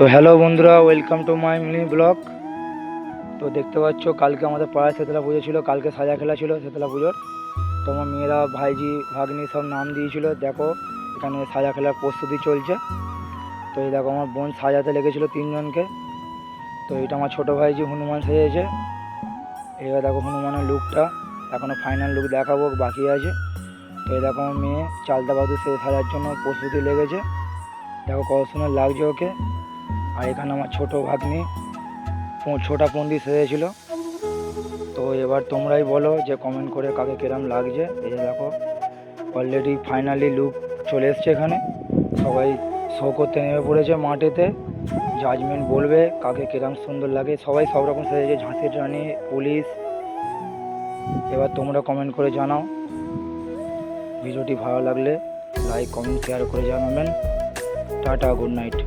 তো হ্যালো বন্ধুরা, welcome to my mini blog. তো দেখতে পাচ্ছ কালকে আমাদের পাড়ায় শেতলা পুজো ছিল, কালকে সাজা খেলা ছিল শেতলা পুজোর। তো আমার মেয়েরা ভাইজি ভাগ্নি সব নাম দিয়েছিল। দেখো এখানে সাজা খেলার প্রস্তুতি চলছে। তো এই দেখো আমার বোন সাজাতে লেগেছিল তিনজনকে। তো এটা আমার ছোটো ভাইজি হনুমান সেজেছে। এবার দেখো হনুমানের লুকটা এখনও ফাইনাল লুক দেখাবো, বাকি আছে। তো এই দেখো আমার মেয়ে চালতা বাহাদুর সে সাজার জন্য প্রস্তুতি লেগেছে। দেখো কত সুন্দর লাগছে ওকে। আর এখানে আমার ছোটো ভাগ্নি ছোটা পন্দি সেজেছিল। তো এবার তোমরাই বলো যে কমেন্ট করে কাকে কিরম লাগছে। এই যে দেখো অলরেডি ফাইনালি লুক চলে এসছে এখানে, সবাই শো করতে নেমে পড়েছে মাঠেতে। জাজমেন্ট বলবে কাকে কিরম সুন্দর লাগে। সবাই সব রকম সেজেছে, ঝাঁসির রানী, পুলিশ। এবার তোমরা কমেন্ট করে জানাও। ভিডিওটি ভালো লাগলে লাইক কমেন্ট শেয়ার করে জানাবেন। Tata, good night.